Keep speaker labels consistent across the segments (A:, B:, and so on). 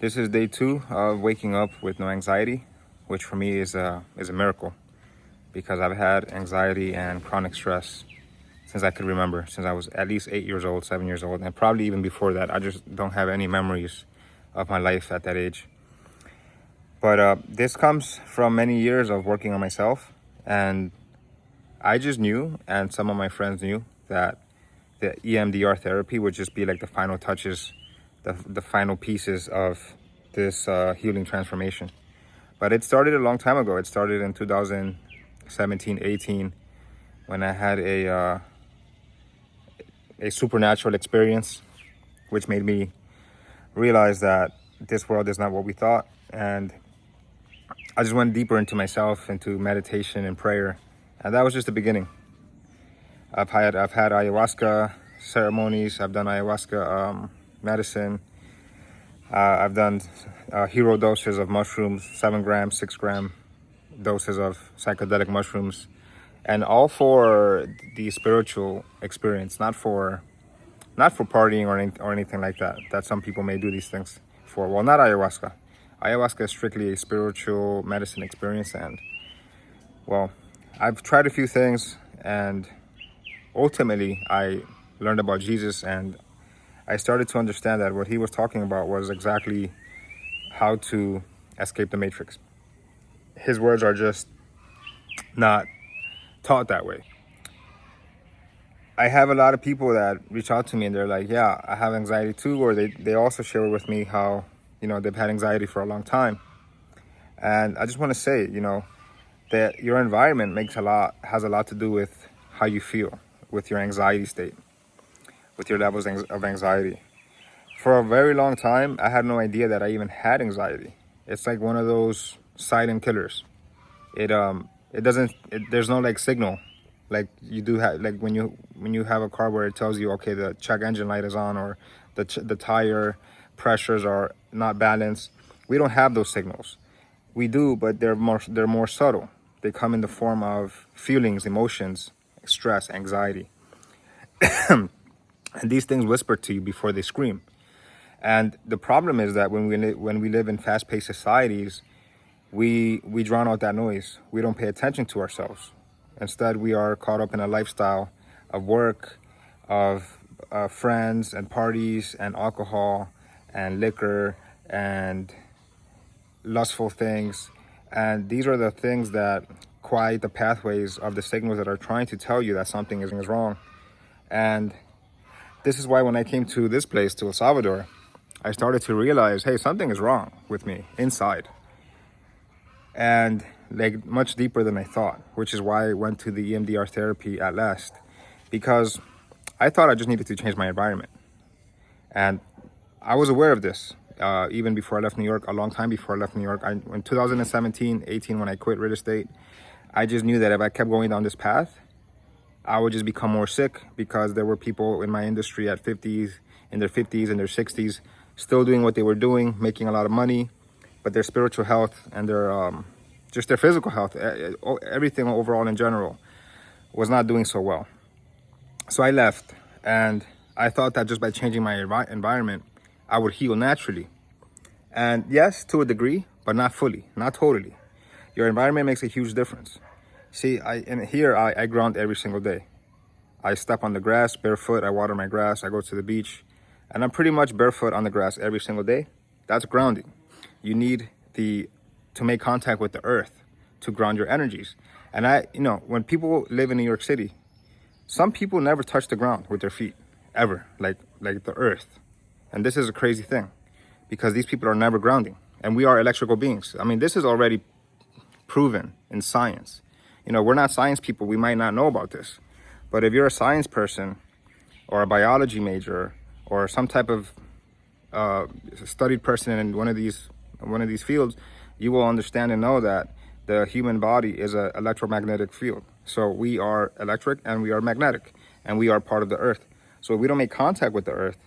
A: This is day 2 of waking up with no anxiety, which for me is a miracle because I've had anxiety and chronic stress since I could remember, since I was at least 8 years old, 7 years old, and probably even before that. I just don't have any memories of my life at that age. But this comes from many years of working on myself, and I just knew, and some of my friends knew, that the EMDR therapy would just be like the final touches, the final pieces of this healing transformation. But it started a long time ago. It started in 2017, 18, when I had a supernatural experience, which made me realize that this world is not what we thought. And I just went deeper into myself, into meditation and prayer. And that was just the beginning. I've had ayahuasca ceremonies. I've done ayahuasca medicine. I've done hero doses of mushrooms, 7 gram, 6 gram doses of psychedelic mushrooms, and all for the spiritual experience, not for partying or anything like that. That some people may do these things for. Well, not ayahuasca. Ayahuasca is strictly a spiritual medicine experience, and well, I've tried a few things, and ultimately I learned about Jesus, and I started to understand that what he was talking about was exactly how to escape the matrix. His words are just not taught that way. I have a lot of people that reach out to me and they're like, yeah, I have anxiety too, or they also share with me how, they've had anxiety for a long time. And I just want to say, that your environment has a lot to do with how you feel, with your anxiety state, with your levels of anxiety. For a very long time, I had no idea that I even had anxiety. It's like one of those silent killers. There's no like signal, like you do have, like when you have a car where it tells you, okay, the check engine light is on, or the tire pressures are not balanced. We don't have those signals. We do, but they're more subtle. They come in the form of feelings, emotions, stress, anxiety. And these things whisper to you before they scream. And the problem is that when we live in fast-paced societies, we drown out that noise. We don't pay attention to ourselves. Instead, we are caught up in a lifestyle of work, of friends and parties and alcohol and liquor and lustful things. And these are the things that quiet the pathways of the signals that are trying to tell you that something is wrong. And this is why when I came to this place, to El Salvador, I started to realize, hey, something is wrong with me inside. And like much deeper than I thought, which is why I went to the EMDR therapy at last, because I thought I just needed to change my environment. And I was aware of this even before I left New York, a long time before I left New York. In 2017, 18, when I quit real estate, I just knew that if I kept going down this path, I would just become more sick, because there were people in my industry in their 50s and their 60s, still doing what they were doing, making a lot of money, but their spiritual health and just their physical health, everything overall in general, was not doing so well. So I left, and I thought that just by changing my environment, I would heal naturally. And yes, to a degree, but not fully, not totally. Your environment makes a huge difference. See, I ground every single day. I step on the grass barefoot, I water my grass, I go to the beach, and I'm pretty much barefoot on the grass every single day. That's grounding. You need to make contact with the earth to ground your energies. And when people live in New York City, some people never touch the ground with their feet, ever, like the earth. And this is a crazy thing, because these people are never grounding. And we are electrical beings. I mean, this is already proven in science. We're not science people. We might not know about this. But if you're a science person or a biology major or some type of studied person in one of these fields, you will understand and know that the human body is an electromagnetic field. So we are electric and we are magnetic, and we are part of the earth. So if we don't make contact with the earth,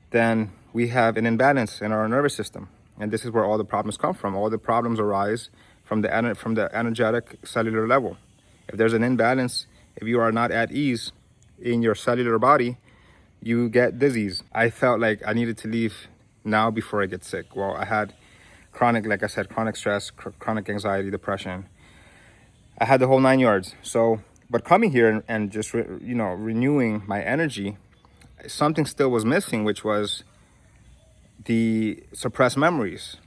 A: then we have an imbalance in our nervous system. And this is where all the problems come from. All the problems arise from the energetic cellular level. If there's an imbalance, if you are not at ease in your cellular body, you get disease. I felt like I needed to leave now before I get sick? Well, I had chronic, like I said, chronic stress, chronic anxiety, depression. I had the whole 9 yards. So, but coming here and just, renewing my energy, something still was missing, which was the suppressed memories.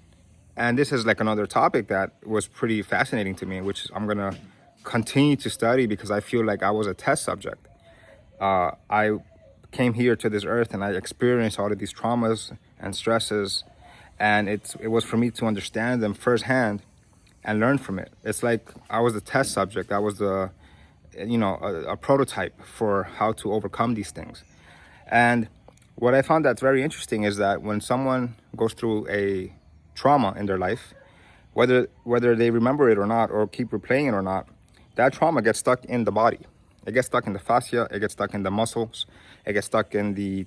A: And this is like another topic that was pretty fascinating to me, which I'm going to continue to study because I feel like I was a test subject. I came here to this earth and I experienced all of these traumas and stresses, and it was for me to understand them firsthand and learn from it. It's like I was the test subject. I was a prototype for how to overcome these things. And what I found that's very interesting is that when someone goes through a trauma in their life, whether they remember it or not, or keep replaying it or not, that trauma gets stuck in the body. It gets stuck in the fascia, it gets stuck in the muscles, it gets stuck in the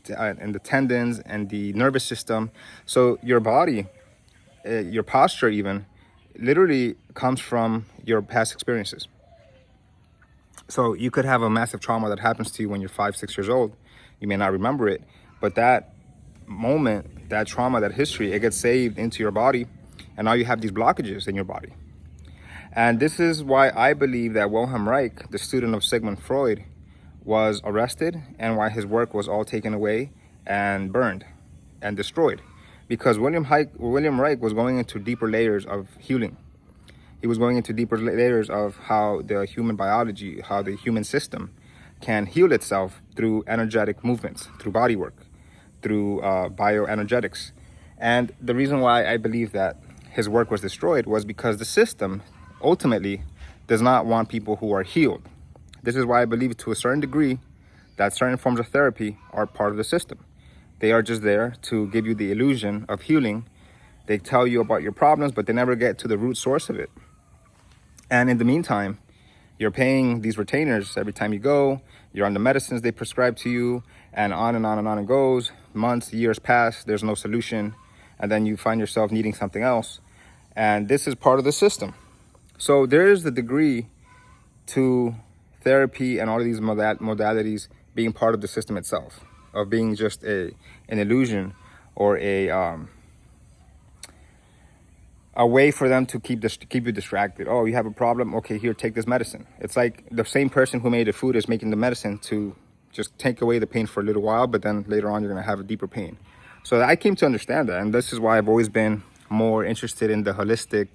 A: tendons and the nervous system. So your body, your posture even, literally comes from your past experiences. So you could have a massive trauma that happens to you when you're 5, 6 years old. You may not remember it, but that moment, that trauma, that history, it gets saved into your body, and now you have these blockages in your body. And this is why I believe that Wilhelm Reich, the student of Sigmund Freud, was arrested, and why his work was all taken away and burned and destroyed. Because William Reich was going into deeper layers of healing. He was going into deeper layers of how the human biology, how the human system can heal itself through energetic movements, through body work, through bioenergetics. And the reason why I believe that his work was destroyed was because the system ultimately does not want people who are healed. This is why I believe to a certain degree that certain forms of therapy are part of the system. They are just there to give you the illusion of healing. They tell you about your problems, but they never get to the root source of it. And in the meantime, you're paying these retainers every time you go, you're on the medicines they prescribe to you, and on and on and on it goes. Months, years pass, there's no solution, and then you find yourself needing something else. And this is part of the system. So there is the degree to therapy and all of these modalities being part of the system itself, of being just an illusion or a way for them to keep you distracted. Oh, you have a problem? Okay, here, take this medicine. It's like the same person who made the food is making the medicine to just take away the pain for a little while, but then later on you're going to have a deeper pain. So I came to understand that, and this is why I've always been more interested in the holistic,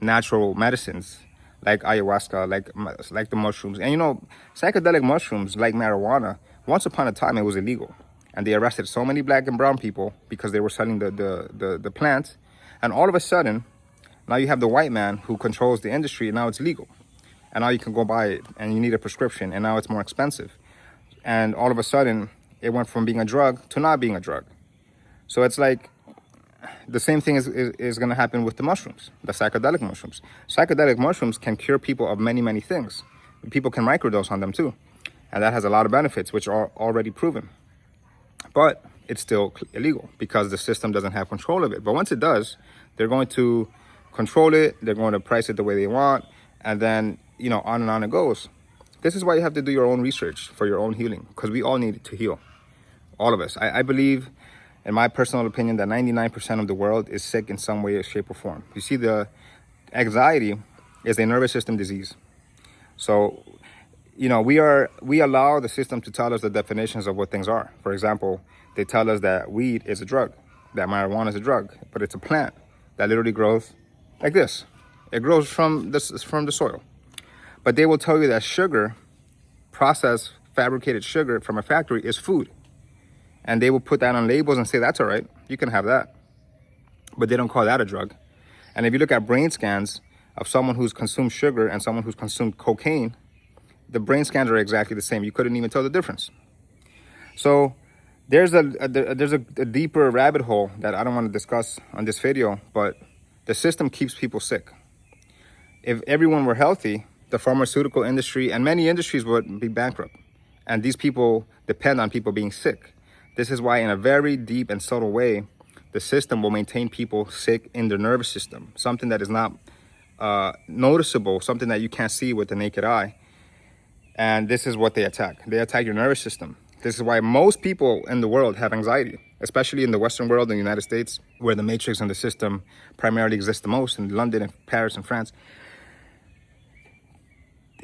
A: natural medicines like ayahuasca, like the mushrooms. And psychedelic mushrooms like marijuana, once upon a time it was illegal, and they arrested so many black and brown people because they were selling the plants. And all of a sudden, now you have the white man who controls the industry, and now it's legal. And now you can go buy it, and you need a prescription, and now it's more expensive. And all of a sudden, it went from being a drug to not being a drug. So it's like the same thing is going to happen with the mushrooms, the psychedelic mushrooms. Psychedelic mushrooms can cure people of many, many things. People can microdose on them too. And that has a lot of benefits, which are already proven. But it's still illegal because the system doesn't have control of it. But once it does, they're going to control it. They're going to price it the way they want. And then, on and on it goes. This is why you have to do your own research for your own healing, because we all need to heal. All of us. I believe, in my personal opinion, that 99% of the world is sick in some way, shape, or form. You see, the anxiety is a nervous system disease. So, we allow the system to tell us the definitions of what things are. For example, they tell us that weed is a drug, that marijuana is a drug, but it's a plant that literally grows like this. It grows from the soil. But they will tell you that sugar, processed, fabricated sugar from a factory, is food. And they will put that on labels and say, that's all right, you can have that. But they don't call that a drug. And if you look at brain scans of someone who's consumed sugar and someone who's consumed cocaine, the brain scans are exactly the same. You couldn't even tell the difference. So there's a deeper rabbit hole that I don't want to discuss on this video, but the system keeps people sick. If everyone were healthy, the pharmaceutical industry and many industries would be bankrupt. And these people depend on people being sick. This is why, in a very deep and subtle way, the system will maintain people sick in their nervous system, something that is not noticeable, something that you can't see with the naked eye. And this is what they attack. They attack your nervous system. This is why most people in the world have anxiety. especially in the Western world, in the United States, where the matrix and the system primarily exists the most, in London and Paris and France.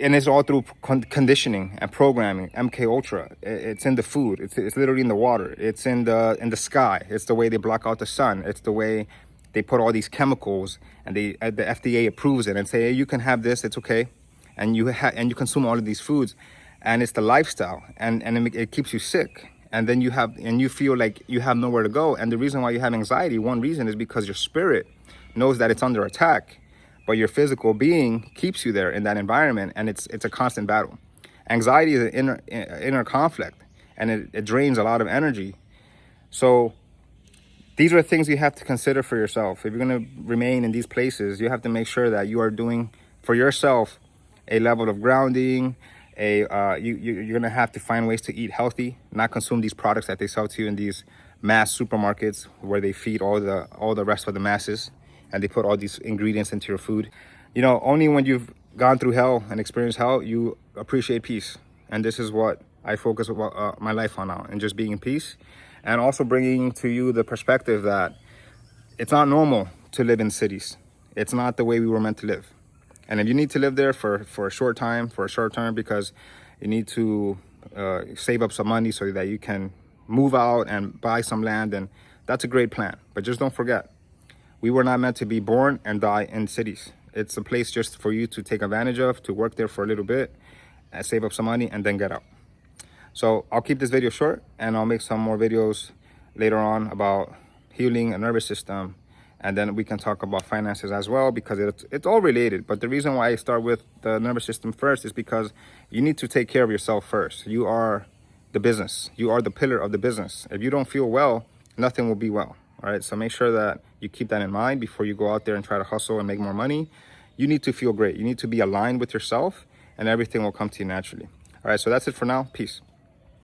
A: And it's all through conditioning and programming. MK Ultra, it's in the food. It's literally in the water. It's in the sky. It's the way they block out the sun. It's the way they put all these chemicals, and the FDA approves it and say, hey, you can have this. It's okay, and you consume all of these foods, and it's the lifestyle, and it keeps you sick. And then you feel like you have nowhere to go. And the reason why you have anxiety, one reason, is because your spirit knows that it's under attack. But your physical being keeps you there in that environment, and it's a constant battle. Anxiety is an inner conflict, and it drains a lot of energy. So these are things you have to consider for yourself. If you're going to remain in these places, you have to make sure that you are doing for yourself a level of grounding. You're going to have to find ways to eat healthy, not consume these products that they sell to you in these mass supermarkets where they feed all the rest of the masses, and they put all these ingredients into your food. Only when you've gone through hell and experienced hell, you appreciate peace. And this is what I focus my life on now, and just being in peace, and also bringing to you the perspective that it's not normal to live in cities. It's not the way we were meant to live. And if you need to live there for a short term, because you need to save up some money so that you can move out and buy some land, and that's a great plan. But just don't forget, we were not meant to be born and die in cities. It's a place just for you to take advantage of, to work there for a little bit, and save up some money, and then get out. So I'll keep this video short, and I'll make some more videos later on about healing a nervous system, and then we can talk about finances as well, because it's all related. But the reason why I start with the nervous system first is because you need to take care of yourself first. You are the business. You are the pillar of the business. If you don't feel well, nothing will be well. All right, so make sure that you keep that in mind before you go out there and try to hustle and make more money. You need to feel great. You need to be aligned with yourself, and everything will come to you naturally. All right, so that's it for now. Peace.